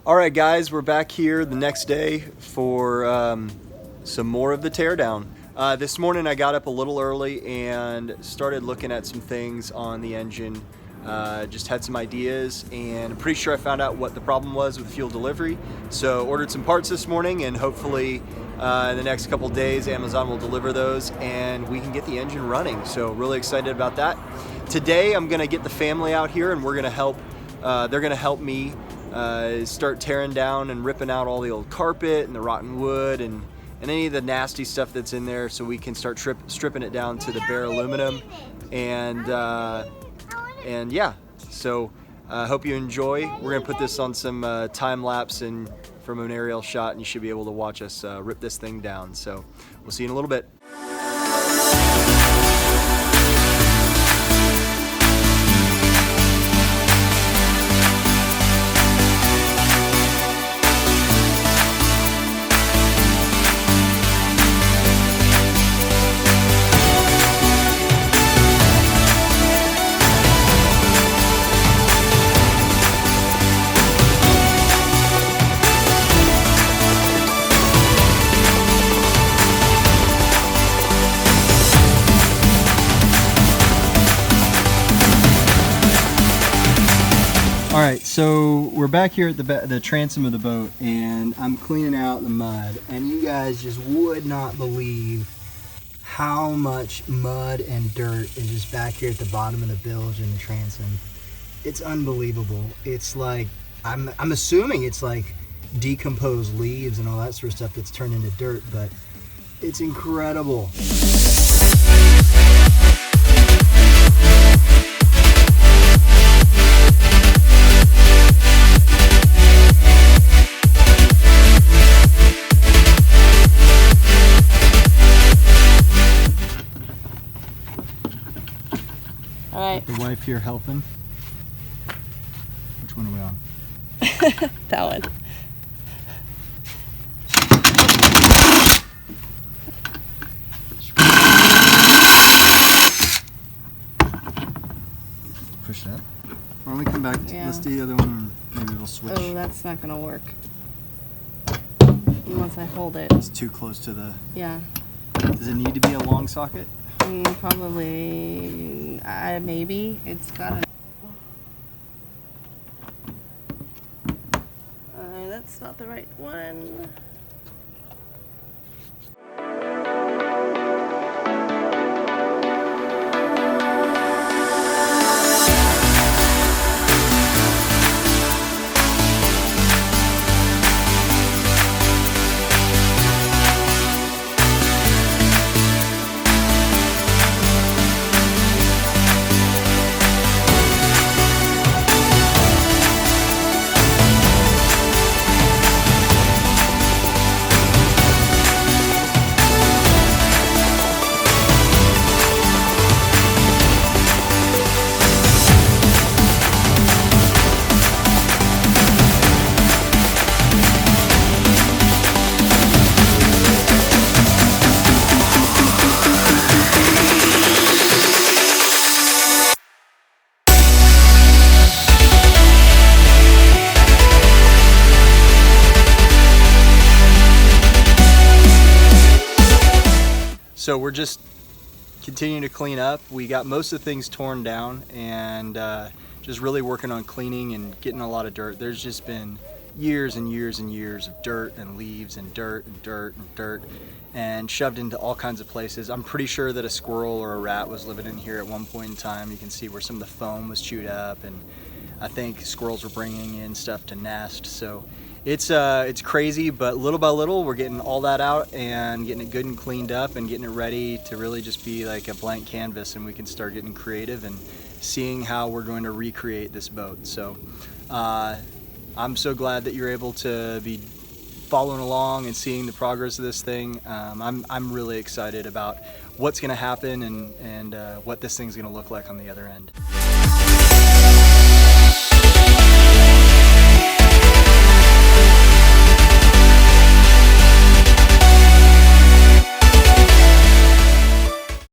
All right, guys, we're back here the next day for some more of the teardown. This morning I got up a little early and started looking at some things on the engine. Just had some ideas, and I'm pretty sure I found out what the problem was with fuel delivery. So ordered some parts this morning, and hopefully in the next couple days Amazon will deliver those and we can get the engine running. So really excited about that. Today I'm gonna get the family out here and we're gonna help, they're gonna help me start tearing down and ripping out all the old carpet and the rotten wood and any of the nasty stuff that's in there, so we can start stripping it down to the bare aluminum. And yeah, so I hope you enjoy. We're gonna put this on some time lapse and from an aerial shot, and you should be able to watch us rip this thing down. So we'll see you in a little bit. All right, so we're back here at the transom of the boat, and I'm cleaning out the mud, and you guys just would not believe how much mud and dirt is just back here at the bottom of the bilge and the transom. It's unbelievable. It's like, I'm assuming it's like decomposed leaves and all that sort of stuff that's turned into dirt, but it's incredible. All right. The wife here helping. Which one are we on? That one. Push that. Why don't we come back to, Yeah. let's do the other one, and maybe we'll switch. Oh, that's not gonna work. Unless I hold it. It's too close to the... Yeah. Does it need to be a long socket? Probably. Maybe. It's got a... that's not the right one. So we're just continuing to clean up. We got most of the things torn down, and just really working on cleaning and getting a lot of dirt. There's just been years and years and years of dirt and leaves and dirt and dirt and dirt and shoved into all kinds of places. I'm pretty sure that a squirrel or a rat was living in here at one point in time. You can see where some of the foam was chewed up, and I think squirrels were bringing in stuff to nest. So it's crazy, but little by little we're getting all that out and getting it good and cleaned up and getting it ready to really just be like a blank canvas, and we can start getting creative and seeing how we're going to recreate this boat. So I'm so glad that you're able to be following along and seeing the progress of this thing. I'm really excited about what's going to happen and what this thing's going to look like on the other end.